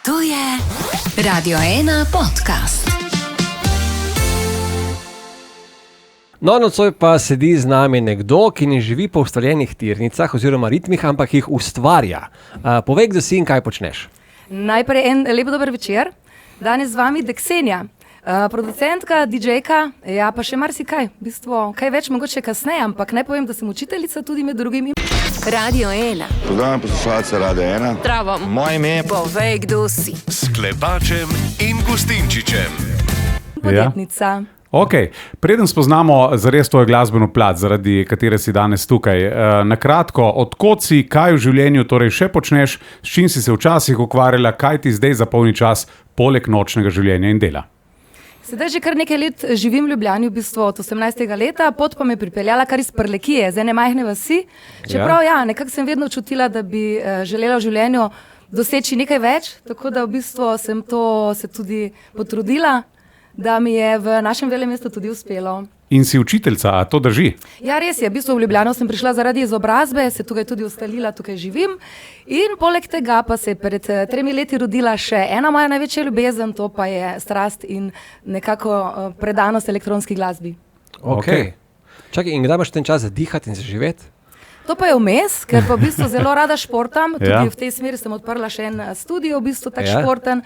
To je Radio 1 podcast. No, nocoj pa sedi z nami nekdo, ki ne živi po ustaljenih tirnicah oziroma ritmih, ampak jih ustvarja. Povej, kdo si in kaj počneš. Najprej en lep dober večer. Danes z vami Deksenija, producentka, DJ-ka, ja pa še marsikaj. V bistvu, kaj več mogoče kasneje, ampak naj povem, da sem učiteljica tudi med drugimi. Radio 1. Pozdravljam poslušalce Radio 1. Zdravo. Moje ime je Povej, kdo si. S Klepačem in Gustinčičem. Podjetnica. Ok, preden spoznamo zares tvojo glasbeno plat, zaradi katere si danes tukaj. Na kratko, odkot si, kaj v življenju torej še počneš, s čim si se včasih ukvarjala, kaj ti zdaj zapolni čas poleg nočnega življenja in dela? Sedaj že kar nekaj let živim v Ljubljani, v bistvu od 18. leta, pot pa me pripeljala kar iz Prlekije, z ene majhne vasi. Čeprav nekako sem vedno čutila, da bi želela v življenju doseči nekaj več, tako da v bistvu sem to se tudi potrudila, da mi je v našem velem mestu tudi uspelo. In si učiteljica, a to drži? Ja, res je. V bistvu v Ljubljano sem prišla zaradi izobrazbe, se tukaj tudi ustalila, tukaj živim. In poleg tega pa se je pred 3 leti rodila še ena moja največja ljubezen, to pa je strast in nekako predanost elektronski glasbi. Ok. Čakaj, in kdaj imaš ten čas za dihati in za živeti? To pa je vmes, ker pa v bistvu zelo rada športam. Tudi Ja. v tej smeri sem odprla še en studio, v bistvu tak športen,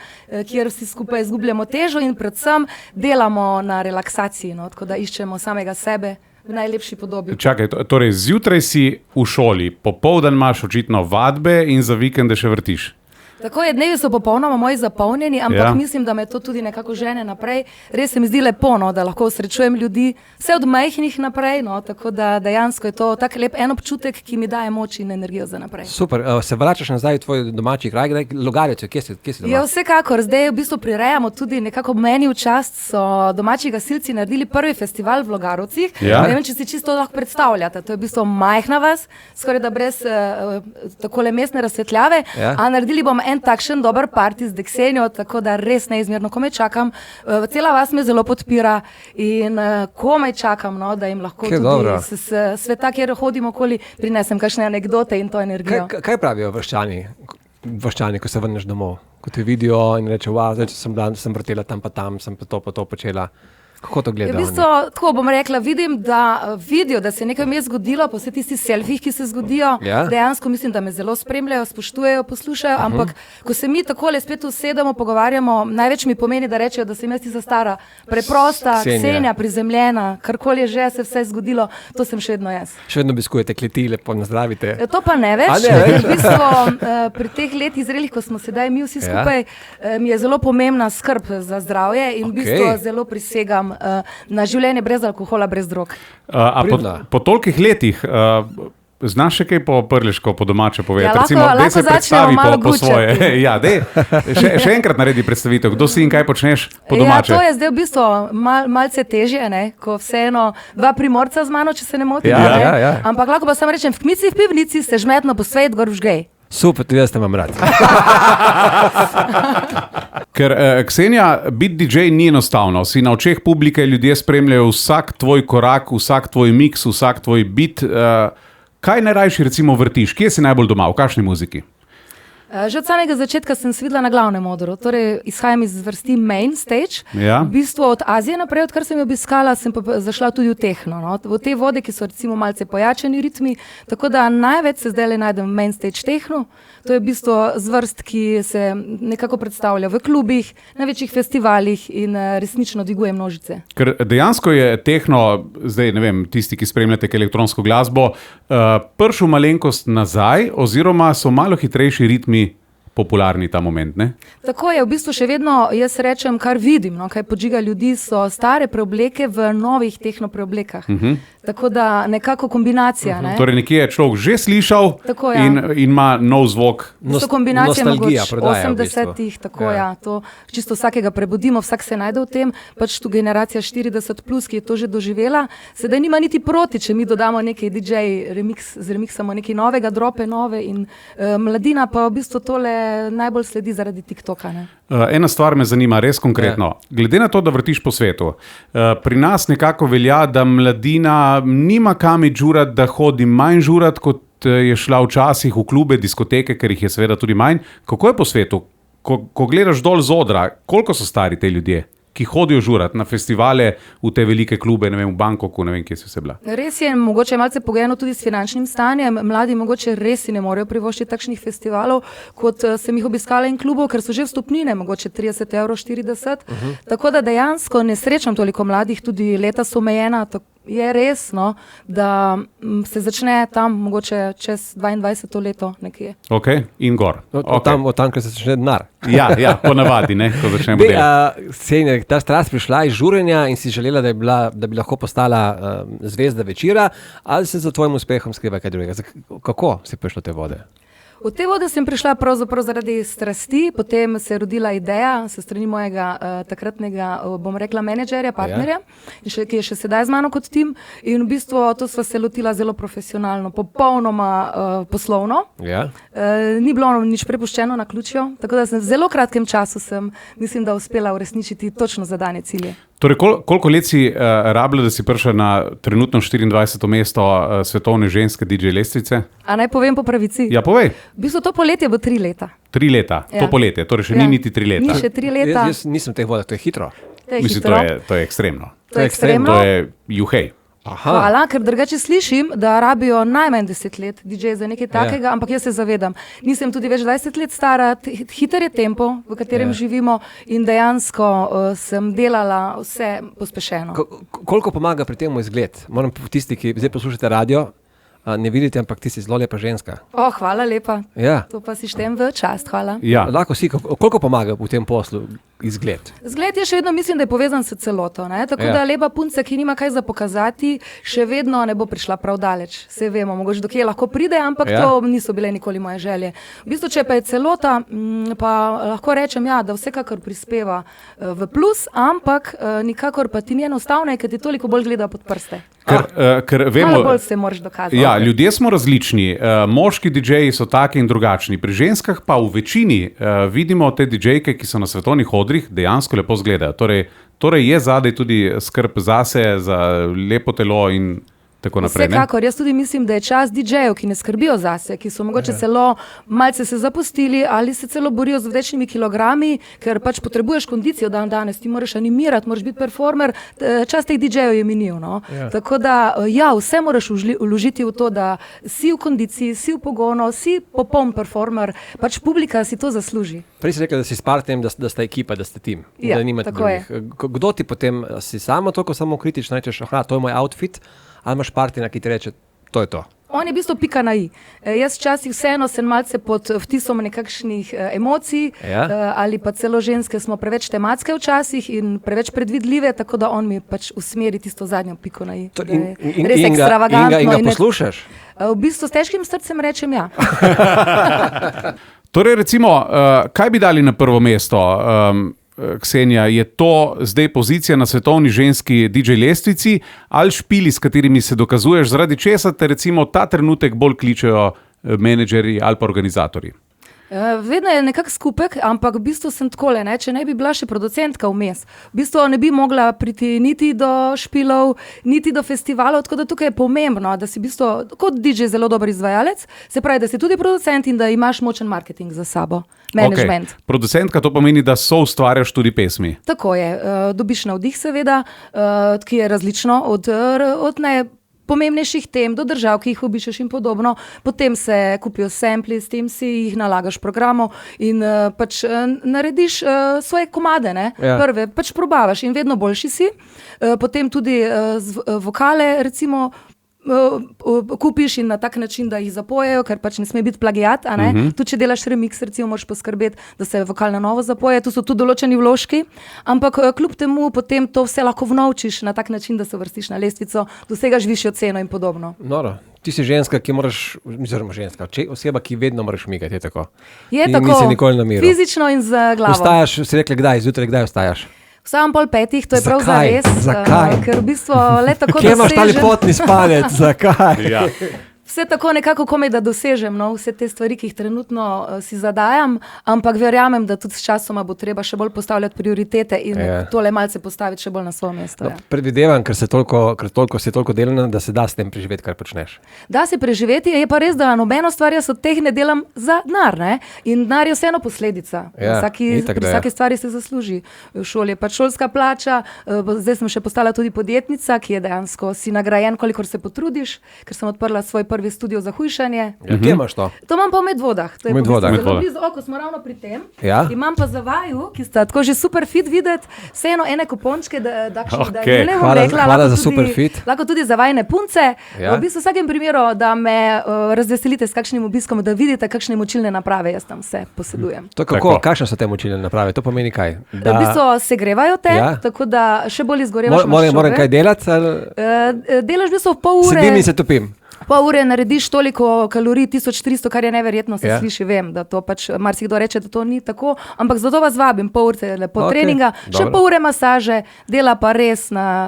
kjer vsi skupaj izgubljamo težo in predvsem delamo na relaksaciji, no, tako da iščemo samega sebe v najlepši podobi. Čakaj, torej zjutraj si v šoli, popoldan imaš očitno vadbe in za vikende še vrtiš. Tako je, dnevi so popolnoma moji zapolnjeni, ampak Ja. mislim, da me to tudi nekako žene naprej. Res se mi zdi lepo, no, da lahko srečujem ljudi, vse od majhnih naprej, no, tako da dejansko je to tak lep en občutek, ki mi daje moč in energijo za naprej. Super, se vračaš nazaj v tvoj domači kraj, Logarjev, kje si doma? Ja, vsekakor, zdaj v bistvu prirejamo tudi nekako meni v čast, so domači gasilci naredili prvi festival v Logarovcih. Ja. Ne vem, če si čisto lahko predstavljate, to je v bistvu majhna vas, skoraj da brez takole mestne razsvetljave, Ja. a naredili bomo en takšen dober party z Deksenijo, tako da res neizmerno komaj čakam. Cela vas me zelo podpira in komaj čakam, no, da jim lahko Kaj dobro. tudi s sveta, kjer hodim okoli, prinesem kakšne anekdote in to energijo. Kaj pravijo vrščani, ko se vrneš domov? Ko te vidijo in reče, zdaj sem vrtela tam pa tam, sem pa to počela. Kako to Ja, gledajo? v bistvu, tako bom rekla, vidim, da vidijo, da se nekaj mi je zgodilo, po vseh tistih selfijih, ki se zgodijo. Ja. Dejansko mislim, da me zelo spremljajo, spoštujejo, poslušajo, ampak ko se mi takole spet usedemo, pogovarjamo, največ mi pomeni, da rečejo, da sem jaz tista stara, preprosta, Ksenija, prizemljena, karkoli je že se vse zgodilo, to sem še vedno jaz. Še vedno obiskujete kleti, lepo nazdravite. To pa ne več. A ne več? V bistvu, pri teh letih zrelih, ko smo sedaj mi vsi skupaj, mi je zelo pomembna skrb za zdravje in v bistvu zelo prisegam na življenje brez alkohola, brez drog. Po tolikih letih znaš še kaj po prleško, po domače povedati? Ja, Recimo, lahko daj se začnemo predstavi malo po svoje. gučati. Ja, še enkrat naredi predstavitev, kdo si in kaj počneš po Ja, domače. to je zdaj v bistvu malce težje, ne? Ko vseeno dva Primorca z mano, če se ne motim. Ja, ne? ja. Ampak lahko pa samo rečem, v kmici, v pivnici se žmetno posvet, gor vžgej. Super, tudi jaz te imam rad. Ker Ksenija, biti DJ ni enostavno. Si na očeh publike, ljudje spremljajo vsak tvoj korak, vsak tvoj miks, vsak tvoj beat. Kaj najrajši recimo vrtiš? Kje si najbolj doma? V kakšni muziki? Že od samega začetka sem svidela na glavnem odru, torej izhajam iz vrsti main stage. Ja. V bistvu od Azije naprej, odkar sem jo obiskala, sem pa zašla tudi v tehno. No? V te vode, ki so recimo malce pojačani ritmi, tako da največ se zdaj najdem v main stage tehnu. To je v bistvu zvrst, ki se nekako predstavlja v klubih, na večjih festivalih in resnično dviguje množice. Ker dejansko je tehno, zdaj ne vem, tisti, ki spremljate elektronsko glasbo, prišel malenkost nazaj, oziroma so malo hitrejši ritmi popularni ta moment, ne? Tako je, v bistvu še vedno jaz rečem, kar vidim, no, kaj podžiga ljudi, so stare preobleke v novih tehno preoblekah. Tako da nekako kombinacija. Ne? Torej nekje je človek že slišal Tako, ja. in ima nov zvok. To kombinacija nostalgija mogoče prodaja v bistvu. 80-ih, tako ja. To čisto vsakega prebudimo, vsak se najde v tem, pač tu generacija 40+, ki je to že doživela, sedaj nima niti proti, če mi dodamo nekaj DJ zremiksamo nekaj novega, drope nove in mladina pa v bistvu tole najbolj sledi zaradi TikToka. Ne? Ena stvar me zanima, res konkretno. Glede na to, da vrtiš po svetu, pri nas nekako velja, da mladina nima kam žurati, da hodi manj žurati, kot je šla včasih v klube, diskoteke, ker jih je seveda tudi manj. Kako je po svetu? ko gledaš dol z odra, koliko so stari te ljudje, ki hodijo žurati na festivale v te velike klube, ne vem, v Bangkoku, ne vem, kje so vse bila. Res je, mogoče malce pogojeno tudi s finančnim stanjem. Mladi mogoče res si ne morejo privoščiti takšnih festivalov, kot sem jih obiskala in klubov, ker so že vstopnine, mogoče 30 €, 40. Tako da dejansko ne srečam toliko mladih, tudi leta so omejena. Je res, no, da se začne tam mogoče čez 22. leto nekje. Ok, in gor. Od tam, kjer se začne denar. Ja, ponavadi, ne, ko začnemo delati. Senja, ta strast prišla iz žurenja in si želela, da bi lahko postala zvezda večera, ali se za tvojim uspehom skriva kaj drugega? Kako si prišla te vode? V te vode sem prišla pravzaprav zaradi strasti, potem se je rodila ideja se strani mojega takratnega, bom rekla, menedžerja, partnerja, ki je še sedaj z mano kot tim, in v bistvu to sva se lotila zelo profesionalno, popolnoma poslovno. Ja. Ni bilo nič prepuščeno naključju, tako da sem v zelo kratkem času mislim, da uspela uresničiti točno zadane cilje. Torej, koliko let si rabila, da si prišla na trenutno 24. mesto svetovne ženske DJ lestvice? A naj povem po pravici? Ja, povej. V bistvu to poletje bo 3 leta. 3 leta, ja. To poletje, torej še ni niti 3 leta. Ni še 3 leta. Jaz nisem teh vodah, to je hitro. Mislim, to je ekstremno. To je ekstremno. To je juhej. Aha. Hvala, ker drugače slišim, da rabijo najmanj 10 let DJ za nekaj takega, ampak jaz se zavedam. Nisem tudi več 20 let stara, hiter je tempo, v katerem živimo, in dejansko sem delala vse pospešeno. Koliko pomaga pri tem izgled? Moram tisti, ki zdaj poslušate radio, ne vidite, ampak ti si zelo lepa ženska. Hvala lepa. Ja. To pa si štem v čast, hvala. Ja. Lahko si, koliko pomaga v tem poslu izgled? Zgled je še vedno, mislim, da je povezan s celoto, ne? Tako da lepa punca, ki nima kaj za pokazati, še vedno ne bo prišla prav daleč. Saj vemo, mogoče do kje lahko pride, ampak to niso bile nikoli moje želje. V bistvu, če pa je celota, pa lahko rečem, da vsekakor prispeva v plus, ampak nikakor pa ti ni enostavno, ker ti toliko bolj gleda pod prste. Ker vemo, malo bolj se moraš dokazati. Ja, ljudje smo različni, moški DJ-ji so taki in drugačni, pri ženskah pa v večini vidimo te DJ-ke, ki so na svetovnih odrih, dejansko lepo izgledajo. Torej je zadaj tudi skrb zase, za lepo telo in tako naprej. Vsekakor, jaz tudi mislim, da je čas DJ-jev, ki ne skrbijo zase, ki so mogoče celo malce se zapustili ali se celo borijo z večnimi kilogrami, ker pač potrebuješ kondicijo danes, ti moraš animirati, moraš biti performer, čas teh DJ-jev je minil, no. Tako da, vse moraš vložiti v to, da si v kondiciji, si v pogonu, si popoln performer, pač publika si to zasluži. Prej si rekel, da si s partnerjem, da ste ekipa, da ste tim. Ja, da nimate tako drugih. Kdo ti potem, si sama toliko samokritična, rečeš, to je moj outfit, ali imaš partnera, ki ti reče, to je to? On je v bistvu pika na i. Jaz včasih vseeno sem malce pod vtisom nekakšnih emocij, ali pa celo ženske smo preveč tematske včasih in preveč predvidljive, tako da on mi pač usmeri tisto zadnjo piko na i. Res ekstravagantno. In ga poslušaš? V bistvu s težkim srcem rečem ja. Torej recimo, kaj bi dali na prvo mesto? Ksenija, je to zdaj pozicija na svetovni ženski DJ lestvici ali špili, s katerimi se dokazuješ, zaradi česa te recimo ta trenutek bolj kličejo menedžerji ali pa organizatorji? Vedno je nekak skupek, ampak v bistvu sem takole, če ne bi bila še producentka vmes. V bistvu ne bi mogla priti niti do špilov, niti do festivalov, tako da tukaj je pomembno, da si v bistvu kot DJ zelo dober izvajalec, se pravi, da si tudi producent in da imaš močen marketing za sabo. Management. Okay. Producentka to pomeni, da soustvarjaš tudi pesmi. Tako je, dobiš navdih seveda, ki je različno od pomembnejših tem do držav, ki jih obiščeš in podobno. Potem se kupijo sampli, s tem si jih nalagaš programov in pač narediš svoje komade, prve, pač probavaš in vedno boljši si. Potem tudi vokale recimo kupiš in na tak način, da jih zapojejo, ker pač ne sme biti plagiat, a ne? Tudi če delaš remix, recimo moraš poskrbeti, da se vokal na novo zapoje, tu so tudi določeni vložki, ampak kljub temu potem to vse lahko vnovčiš na tak način, da se vrstiš na lestvico, dosegaš višjo ceno in podobno. Noro. Ti si ženska, ki moraš, oseba, ki vedno moraš migati, je tako. Je in tako, nisi nikoli na miru. Fizično in z glavo. Vstajaš, si rekla kdaj, zjutraj kdaj vstajaš? Vstajam 4:30, to je prav zares. Zakaj? Ker v bistvu le tako dosežem. Kje imaš ta lepotni spanec? Zakaj? Ja. Vse tako nekako komaj, da dosežem, no, vse te stvari, ki jih trenutno si zadajam, ampak verjamem, da tudi s časoma bo treba še bolj postavljati prioritete in tole malce postaviti še bolj na svoje mesto. No, predvidevam, ker si toliko delna, da se da s tem preživeti, kar počneš. Da se preživeti, je pa res, da nobeno stvar jaz od teh ne delam za denar, ne? In denar je vseeno posledica. Pri vsaki stvari se zasluži. V šoli je pač šolska plača, zdaj sem še postala tudi podjetnica, ki je dejansko si nagrajen, kolikor se potrudiš, ker sem odprla svoj prvi studio za hujšanje. Kje imaš to? To imam pa v Medvodah. To je zelo blizu oko, smo ravno pri tem. Ja? Imam pa za vaju, ki sta tako že super fit videti, vseeno ene kupončke, da ne bom rekla, hvala za super fit. Lahko tudi za vajne punce. Ja? V bistvu vsakem primeru, da me razveselite s kakšnim obiskom, da vidite, kakšne močilne naprave jaz tam vse posedujem. To kako? Kakšne so te močilne naprave? To pomeni kaj? V bistvu segrevajo te, tako da še bolj izgorevaš maščobe. Moram kaj delati? Delaš v bistvu pol ure. Sedim in se topim. Pol ure narediš toliko kalorij, 1300, kar je neverjetno, se sliši, vem, da to pač marsikdo reče, da to ni tako, ampak zato vas vabim, pol ure lepo treninga, še pol ure masaže, dela pa res na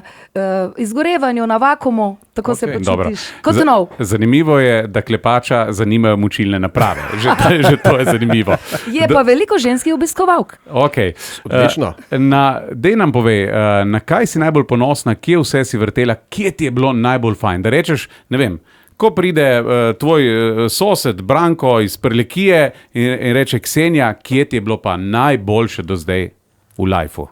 izgorevanju, na vakuumu, tako se počutiš. Kot nov. Zanimivo je, da Klepača zanimajo močilne naprave. Že to je zanimivo. Je pa veliko ženskih obiskovalk. Odlično. Dej nam povej, na kaj si najbolj ponosna, kje vse si vrtela, kje ti je bilo najbolj fajn? Da rečeš, ne vem, ko pride tvoj sosed Branko iz Prlekije in reče Ksenija, kje ti je bilo pa najboljše do zdaj v lifeu?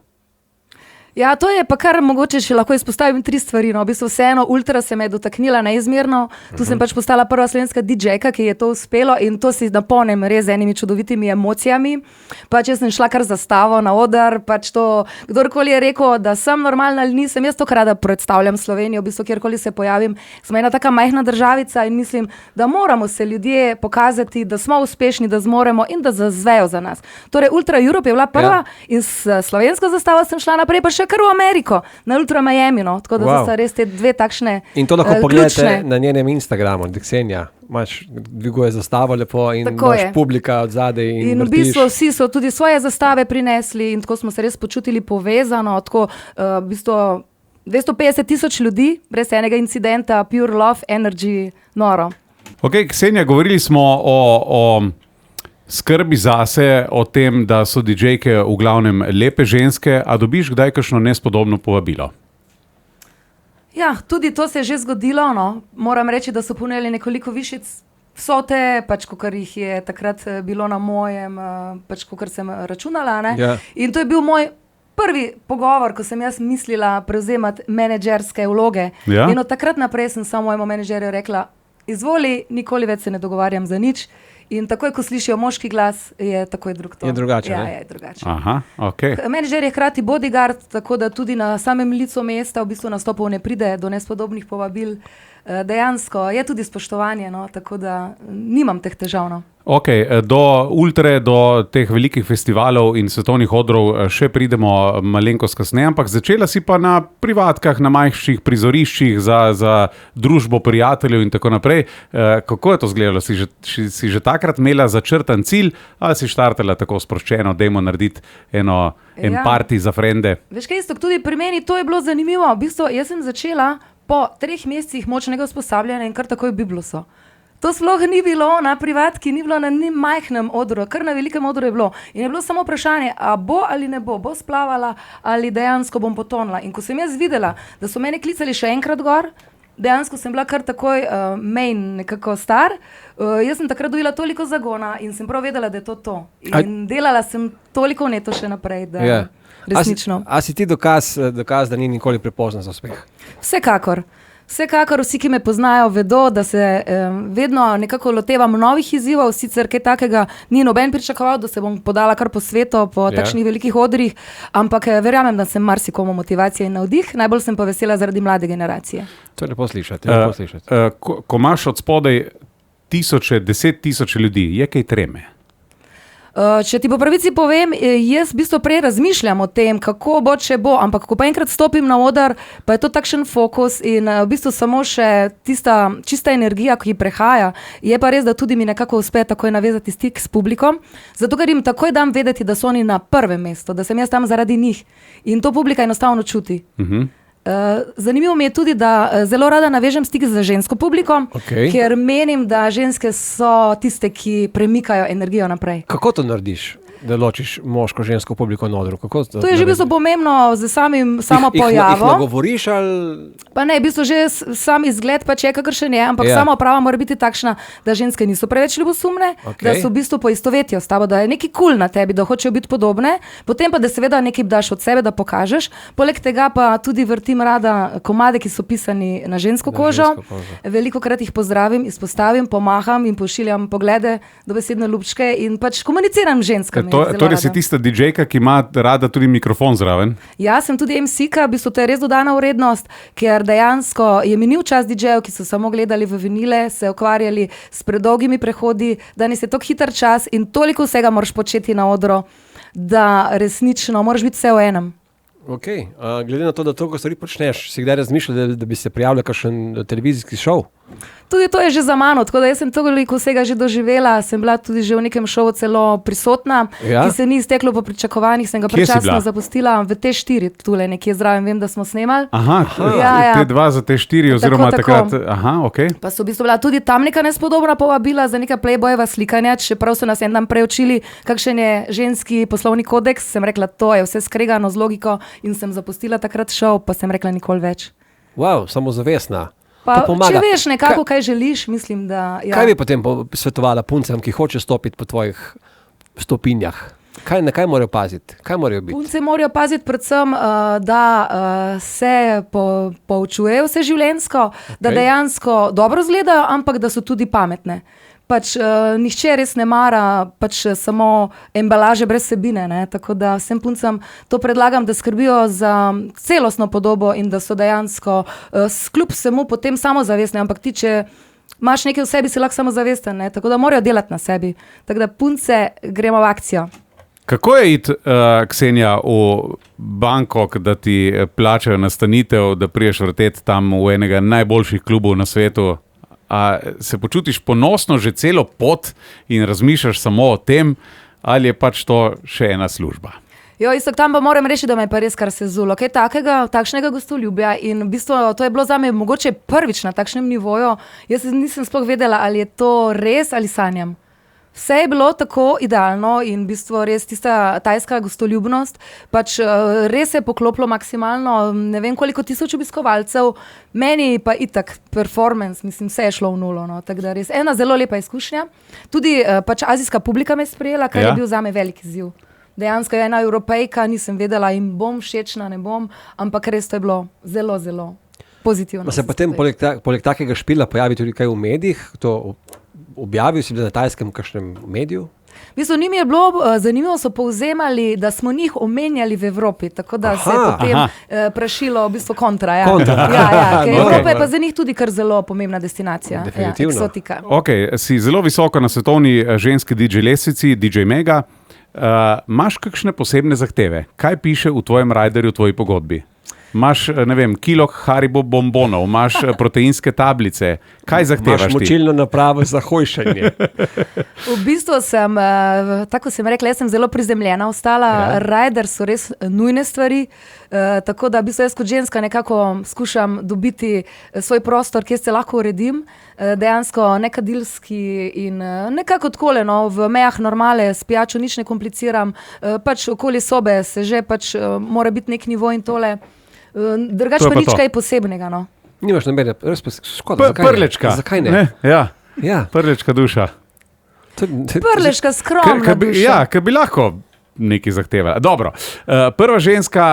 Ja, to je pa kar mogoče še lahko izpostavim 3 stvari. No. V bistvu vseeno ultra se me je dotaknila neizmerno. Tu sem pač postala prva slovenska DJ-ka, ki je to uspelo in to si napolnim res z enimi čudovitimi emocijami. Pač jaz sem šla kar zastavo na oder, pač to, kdorkoli je rekel, da sem normalna ali nisem, jaz to rada predstavljam Slovenijo, v bistvu kjerkoli se pojavim. Smo ena taka majhna državica in mislim, da moramo se ljudje pokazati, da smo uspešni, da zmoremo in da zazvejo za nas. Torej, Ultra Europe je bila prva in s slovensko zastavo sem šla naprej, pa še kar v Ameriko, na Ultra Miami, no. Tako da so res te 2 takšne in to lahko pogledate na njenem Instagramu, Ksenija. Dviguje zastavo lepo in imaš publika od zadaj in v bistvu vsi so tudi svoje zastave prinesli in tako smo se res počutili povezano, tako v bistvu 250,000 ljudi, brez enega incidenta, pure love, energy, noro. Ksenija, govorili smo o skrbi zase, o tem, da so DJ-ke v glavnem lepe ženske, a dobiš kdaj kakšno nespodobno povabilo? Ja, tudi to se je že zgodilo, no. Moram reči, da so ponujali nekoliko višje vsote, pač kakor jih je takrat bilo na mojem, pač kakor sem računala, ne. Ja. In to je bil moj prvi pogovor, ko sem jaz mislila prevzemati menedžerske vloge. Ja. In od takrat naprej sem samo mojemu menedžerju rekla, izvoli, nikoli več se ne dogovarjam za nič. In takoj, ko slišijo moški glas, je takoj drug ton. Je drugače, ja, ne? je drugače. Aha, okej. Menedžer je hkrati bodyguard, tako da tudi na samem licu mesta v bistvu nastopov ne pride do nespodobnih povabil. Dejansko je tudi spoštovanje, no, tako da nimam teh težav, no. Do ultre, do teh velikih festivalov in svetovnih odrov še pridemo malenkost kasneje, ampak začela si pa na privatkah, na manjših prizoriščih za družbo prijateljev in tako naprej. Kako je to izgledalo? Si že takrat imela začrtan cilj ali si štartala tako sproščeno, dajmo narediti en party za frende? Veš kaj, Iztok, tudi pri meni to je bilo zanimivo. V bistvu, jaz sem začela po 3 mesecih močnega usposabljanja in kar takoj bibluso. To sploh ni bilo na privatki, ni bilo na majhnem odru, kar na velikem odru je bilo. In je bilo samo vprašanje, a bo ali ne bo, bo splavala ali dejansko bom potonila. In ko sem jaz videla, da so mene klicali še enkrat gor, dejansko sem bila kar takoj main nekako star, jaz sem takrat dobila toliko zagona in sem prav vedela, da je to. In delala sem toliko neto še naprej, da resnično. A si ti dokaz, da ni nikoli prepozno za uspeh? Vsekakor. Vsekakor vsi, ki me poznajo, vedo, da se vedno nekako lotevam novih izzivov, sicer kaj takega ni noben pričakoval, da se bom podala kar po svetu, po takšnih velikih odrih, ampak verjamem, da sem marsikomu motivacija in navdih, najbolj sem pa vesela zaradi mlade generacije. To je lepo slišati. Ko imaš od spodaj 10,000 ljudi, je kaj treme? Če ti po pravici povem, jaz v bistvu prej razmišljam o tem, kako bo, če bo, ampak ko pa enkrat stopim na oder, pa je to takšen fokus in v bistvu samo še tista čista energija, ki prehaja, je pa res, da tudi mi nekako uspe takoj navezati stik s publikom, zato ker jim takoj dam vedeti, da so oni na prvem mestu, da sem jaz tam zaradi njih in to publika enostavno čuti. Zanimivo mi je tudi, da zelo rada navežem stik z žensko publiko, ker menim, da ženske so tiste, ki premikajo energijo naprej. Kako to narediš, da ločiš moško, žensko publiko na odru? To je že v bistvu pomembno z samo pojavo. Jih nagovoriš ali... Pa ne, v bistvu že sam izgled pač je, kakršen je, ampak sama oprava mora biti takšna, da ženske niso preveč ljubosumne, da so v bistvu poistovetijo s tabo, da je neki cool na tebi, da hočejo biti podobne, potem pa da seveda nekaj daš od sebe, da pokažeš. Poleg tega pa tudi vrtim rada komade, ki so pisani na žensko kožo. Velikokrat jih pozdravim, izpostavim, pomaham in pošiljam poglede, dobesedne lupčke in pač komuniciram z ženskami. Torej si tista DJ-ka, ki ima rada tudi mikrofon zraven? Ja, sem tudi MC-ka, v bistvu to je res dodana vrednost, ker dejansko je minil čas DJ-ev, ki so samo gledali v vinile, se ukvarjali s predolgimi prehodi, danes je tok hiter čas in toliko vsega moraš početi na odru, da resnično moraš biti vse v enem. Glede na to, da toliko stvari počneš, si kdaj razmišljal, da bi se prijavila kakšen televizijski šov? Tudi to je že za mano, tako da jaz sem toliko vsega že doživela, sem bila tudi že v nekem šovu celo prisotna, ki se ni izteklo po pričakovanjih, sem ga prečasno zapustila v T4, tule nekje zraven, vem, da smo snemali. T2 za T4 oziroma takrat. Pa so v bistvu bila tudi tam neka nespodobna povabila za neka Playboyeva slikanja, čeprav so nas en dan preučili, kakšen je ženski poslovni kodeks, sem rekla, to je vse skregano z logiko in sem zapustila takrat šov, pa sem rekla nikoli več. Wow, samozavestna. Pa, če veš nekako, kaj želiš, mislim, da... Ja. Kaj bi potem svetovala puncem, ki hoče stopiti po tvojih stopinjah? Na kaj morajo paziti? Kaj morajo biti? Punce morajo paziti predvsem, da se poučujejo vse življenjsko, da dejansko dobro izgledajo, ampak da so tudi pametne. Pač nihče res ne mara pač samo embalaže brez vsebine, ne? Tako da vsem puncam to predlagam, da skrbijo za celostno podobo in da so dejansko kljub vsemu potem samozavestne, ampak ti, če imaš nekaj v sebi, si lahko samozavesten, ne? Tako da morajo delati na sebi. Tako da punce, gremo v akcijo. Kako je iti, Ksenija, v Bangkok, da ti plačajo nastanitev, da priješ vrteti tam v enega najboljših klubov na svetu? A se počutiš ponosno že celo pot in razmišljaš samo o tem, ali je pač to še ena služba? Istok, tam pa moram reči, da me je pa res kar sezulo. Kaj takšnega gostoljubja in v bistvu to je bilo zame mogoče prvič na takšnem nivoju. Jaz nisem sploh vedela, ali je to res ali sanjam. Vse je bilo tako idealno in v bistvu res tista tajska gostoljubnost, pač res se je poklopilo maksimalno, ne vem koliko tisoč obiskovalcev, meni pa itak performance, mislim, vse je šlo v nulo, no, tako da res ena zelo lepa izkušnja. Tudi pač azijska publika me je sprejela, kar je bil zame velik izziv. Dejansko je ena Evropejka, nisem vedela in bom všečna, ne bom, ampak res to je bilo zelo, zelo pozitivno. Pa se potem poleg takega špila pojavi tudi kaj v medijih, to objavil si na tajskem kakšnem mediju? V bistvu njim je bilo zanimivo, so povzemali, da smo njih omenjali v Evropi, tako da se je potem prašilo v bistvu kontra. Evropa je pa za njih tudi kar zelo pomembna destinacija. Definitivno. Eksotika. Si zelo visoko na svetovni ženski DJ lestvici, DJ Mega. Imaš kakšne posebne zahteve? Kaj piše v tvojem riderju, v tvoji pogodbi? Imaš, ne vem, kilo Haribo bombonov, imaš proteinske tablice. Kaj zahtevaš ti? Imaš močilno napravo za hojšanje. V bistvu sem, tako sem rekla, jaz sem zelo prizemljena ostala. Rider so res nujne stvari, tako da v bistvu jaz kot ženska nekako skušam dobiti svoj prostor, kjer se lahko uredim. Dejansko nekadilski in nekako takole, no, v mejah normale, s pijačo nič ne kompliciram. Pač okoli sobe se že pač mora biti nek nivo in tole. Drugač pa nič kaj posebnega, no. Nimaš nobene, res pa škoda, prlečka. Zakaj ne? Ja. Prlečka duša. Prlečka skromna duša. Ja, ker bi lahko nekaj zahtevala. Dobro, prva ženska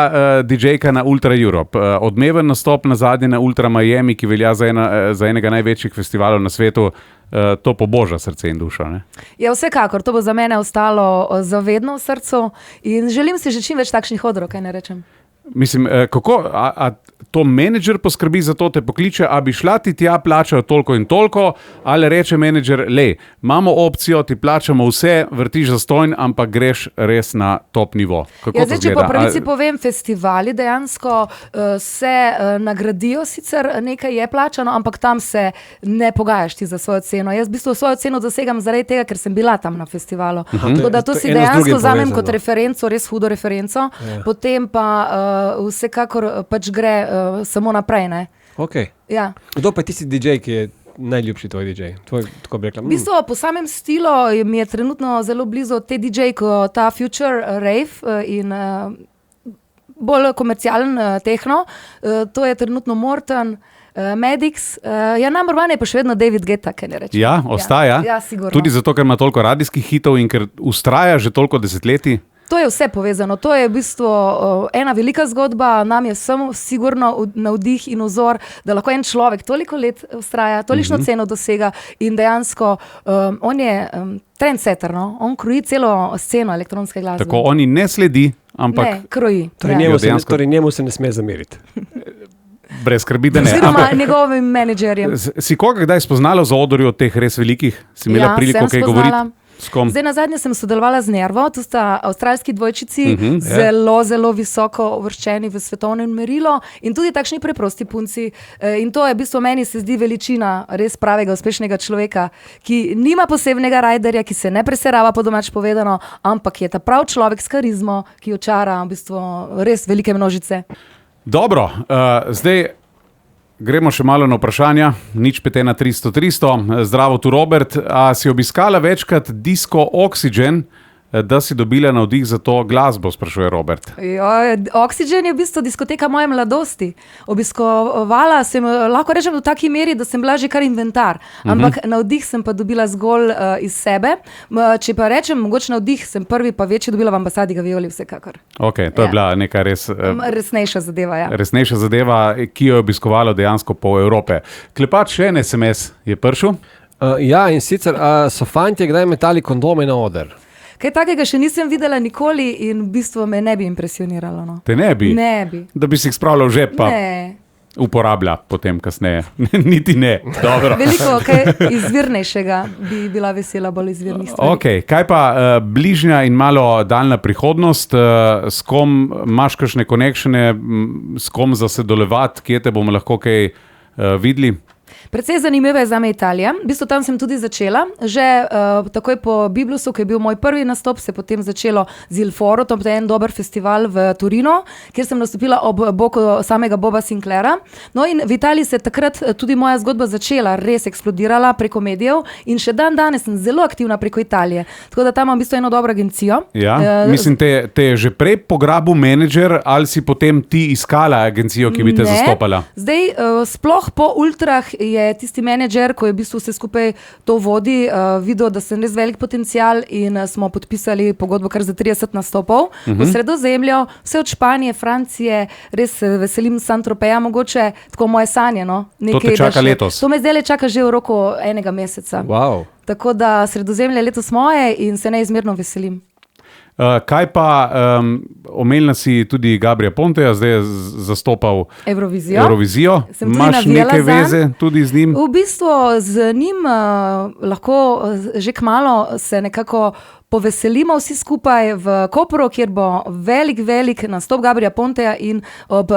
DJ-ka na Ultra Europe, odmeven nastop na zadnje na Ultra Miami, ki velja za enega največjih festivalov na svetu, to poboža srce in dušo, ne? Ja, vsekakor, to bo za mene ostalo zavedno v srcu in želim si že čim več takšnih odrov, kaj ne rečem. Mislim, kako, a to menedžer poskrbi za to, te pokliče, a bi šla ti tja, plačajo toliko in toliko, ali reče menedžer, imamo opcijo, ti plačamo vse, vrtiš zastojn, ampak greš res na top nivo. Kako zdaj, če po pravici povem, festivali dejansko se nagradijo, sicer nekaj je plačano, ampak tam se ne pogajaš ti za svojo ceno. Jaz v bistvu svojo ceno dosegam zaradi tega, ker sem bila tam na festivalu. Tako da to si dejansko vzamem kot referenco, res hudo referenco, potem pa vsekakor pač gre samo naprej. Ne? Okay. Ja. Kdo pa je tisti DJ, ki je najljubši tvoj DJ? Tako bi rekla. V bistvu, po samem stilu mi je trenutno zelo blizu te DJ, kot ta Future Rave in bolj komercialen tehno. To je trenutno Morten, Medix. Number one je pa še vedno David Guetta, kaj ne rečem. Ja, ostaja. Ja, sigurno. Tudi zato, ker ima toliko radijskih hitov in ker ustraja že toliko desetletij. To je vse povezano, to je v bistvu ena velika zgodba, nam je samo sigurno navdih in vzor, da lahko en človek toliko let vztraja, tolikšno ceno dosega in dejansko on je trendsetter, no? On kroji celo sceno elektronske glasbe. Tako oni ne sledi, ampak ne, kroji. Torej njemu se ne sme zameriti. Brez skrbi, da ne. Oziroma njegovim menedžerjem. Si koga kdaj spoznala za odorju od teh res velikih? Si imela priliko kaj govoriti? Zdaj na zadnje sem sodelovala z Nervo, to sta avstralski dvojčici, zelo visoko uvrščeni v svetovnem merilu in tudi takšni preprosti punci. In to je v bistvu meni se zdi veličina res pravega, uspešnega človeka, ki nima posebnega rajderja, ki se ne preserava, po domač povedano, ampak je ta prav človek s karizmo, ki očara v bistvu res velike množice. Dobro, zdaj gremo še malo na vprašanja. Nič 5 300 300. Zdravo, tu Robert. A si obiskala večkrat Disco Oxygen, da si dobila navdih za to glasbo, sprašuje Robert. Oxygen je v bistvu diskoteka moje mladosti. Obiskovala sem, lahko rečem v taki meri, da sem bila že kar inventar, ampak navdih sem pa dobila zgolj iz sebe. Če pa rečem, mogoče navdih sem prvi pa večji dobila v ambasadi Gavioli vsekakor. Ok, to je bila neka resnejša zadeva, ja. Resnejša zadeva, ki jo je obiskovalo dejansko pol Evrope. Klepač, še en SMS je prišel. Ja, in sicer so fantje kdaj metali kondome na oder? Kaj takega še nisem videla nikoli in v bistvu me ne bi impresioniralo. No. Te ne bi? Ne bi. Da bi si jih spravila v žep pa uporablja potem kasneje. Niti ne. Dobro. Veliko kaj izvirnejšega bi bila vesela, bolj izvirnih stvari. Ok, kaj pa bližnja in malo daljna prihodnost? S kom imaš kakšne konekšene, s kom zasedolevati, kje te bomo lahko kaj videli? Precej zanimiva je zame Italija. V bistvu tam sem tudi začela. Že takoj po Biblusu, ki je bil moj prvi nastop, se je potem začelo z Il Foro, to je en dober festival v Torino, kjer sem nastopila ob boku samega Boba Sinclaira. No in v Italiji se je takrat tudi moja zgodba začela, res eksplodirala preko medijev in še danes sem zelo aktivna preko Italije. Tako da tam imam v bistvu eno dobro agencijo. Ja, mislim, te je že prej pograbil menedžer ali si potem ti iskala agencijo, ki bi te zastopala? Zdaj, sploh po ultrah je tisti menedžer, ko je v bistvu vse skupaj to vodi, videl, da sem res velik potencial in smo podpisali pogodbo kar za 30 nastopov v Sredozemlju, vse od Španije, Francije, res veselim Saint-Tropeja, mogoče tako moje sanje. No? To te čaka letos? To me zdaj čaka že v roku enega meseca. Wow. Tako da Sredozemlje letos moje in se neizmerno veselim. Kaj pa, omenila si tudi Gabrija Ponteja, zdaj je zastopal Eurovizijo. Imaš neke veze tudi z njim? V bistvu z njim lahko že kmalu se nekako poveselimo vsi skupaj v Kopru, kjer bo velik nastop Gabrija Ponteja in ob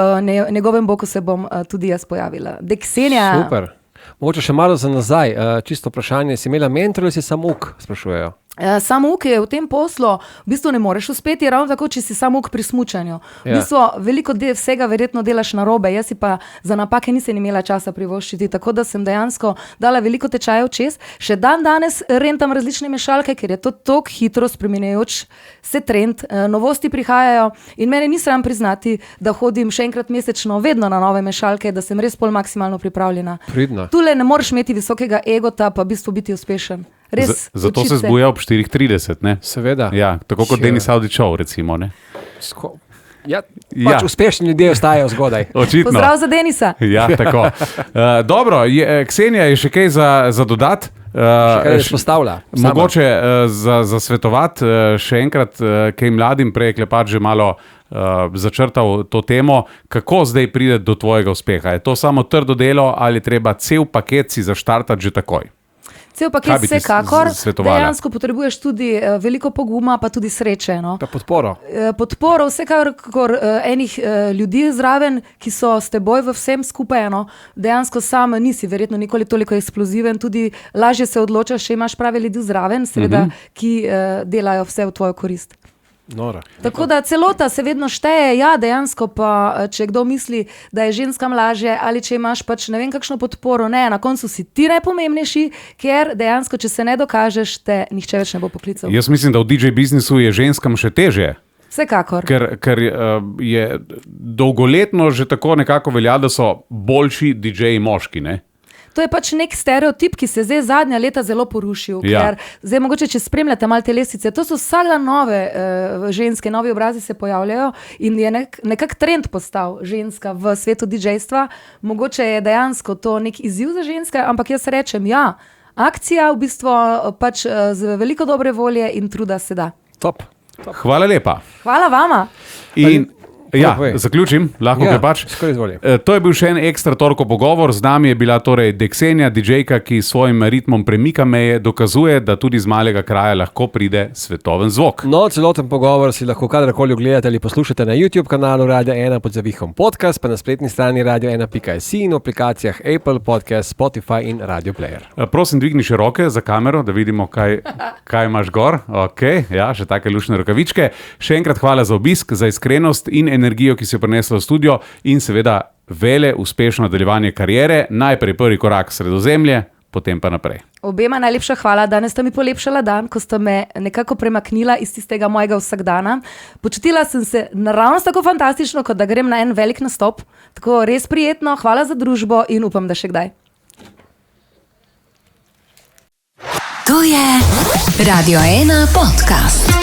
njegovem boku se bom tudi jaz pojavila. Deksenja. Super. Mogoče še malo za nazaj, čisto vprašanje, si imela mentor ali si samouk, sprašujejo? Samouk je v tem poslu, v bistvu ne moreš uspeti, ravno tako, če si samouk pri smučanju. V bistvu veliko vsega verjetno delaš narobe, jaz si pa za napake nisem imela časa privoščiti, tako da sem dejansko dala veliko tečajev čez. Še danes rentam različne mešalke, ker je to tako hitro spremenjajoč se trend, novosti prihajajo in mene ni sram priznati, da hodim še enkrat mesečno vedno na nove mešalke, da sem res pol maksimalno pripravljena. Pridno. Tule ne moreš imeti visokega egota, pa v bistvu biti uspešen. Zato se zbuja ob 4:30, ne? Seveda. Ja, tako kot Denis Audičov, recimo, ne? Pač uspešni ljudje ostajajo zgodaj. Očitno. Pozdrav za Denisa. Ja, tako. Dobro, Ksenija, je še kaj za dodat? Še kaj izpostavlja? Mogoče za svetovati še enkrat kaj mladim, prej je Klepač že malo začrtal to temo, kako zdaj pride do tvojega uspeha? Je to samo trdo delo ali treba cel paket si zaštartati že takoj? Cel paket vsekakor, dejansko potrebuješ tudi veliko poguma, pa tudi sreče. No? Pa podporo. Podporo, vsekakor enih ljudi zraven, ki so s teboj v vsem skupaj. No? Dejansko sam nisi verjetno nikoli toliko eksploziven, tudi lažje se odločaš, če imaš prave ljudi zraven, seveda, ki delajo vse v tvojo korist. Nora. Tako da celota se vedno šteje, ja, dejansko pa, če kdo misli, da je ženskam lažje ali če imaš pač ne vem kakšno podporo, ne, na koncu si ti najpomembnejši, ker dejansko, če se ne dokažeš, te nihče več ne bo poklical. Jaz mislim, da v DJ biznisu je ženskam še težje. Vsekakor. Ker je dolgoletno že tako nekako velja, da so boljši DJ-ji moški, ne? To je pač nek stereotip, ki se zdaj zadnja leta zelo porušil. Ja. Ker zdaj mogoče, če spremljate malo te lestvice, to so vsak dan nove ženske, novi obrazi se pojavljajo in je nekak trend postal ženska v svetu DJ-stva. Mogoče je dejansko to nek izziv za ženske, ampak jaz rečem, ja, akcija v bistvu pač z veliko dobre volje in truda se da. Top. Hvala lepa. Hvala vama. In ja, povej. zaključim, lahko Ja, kaj pač. skoro izvoli. To je bil še en ekstra torko pogovor. Z nami je bila torej Deksenija, DJ-ka, ki s svojim ritmom premika meje, dokazuje, da tudi z malega kraja lahko pride svetoven zvok. No, celoten pogovor si lahko kadarkoli ogledate ali poslušate na YouTube kanalu Radio 1 pod zavihom podcast, pa na spletni strani radio1.si in v aplikacijah Apple Podcast, Spotify in Radio Player. Prosim, dvigni še roke za kamero, da vidimo, kaj imaš gor. Okay, ja, še take lušne rokavičke. Še enkrat hvala za obisk, za iskrenost in energijo, ki si jo prinesla v studio in seveda vele uspešno nadaljevanje kariere. Najprej prvi korak Sredozemlje, potem pa naprej. Obema najlepša hvala, danes sta mi polepšala dan, ko sta me nekako premaknila iz tistega mojega vsakdana. Počutila sem se naravnost tako fantastično, kot da grem na en velik nastop. Tako res prijetno, hvala za družbo in upam, da še kdaj. To je Radio 1 podcast.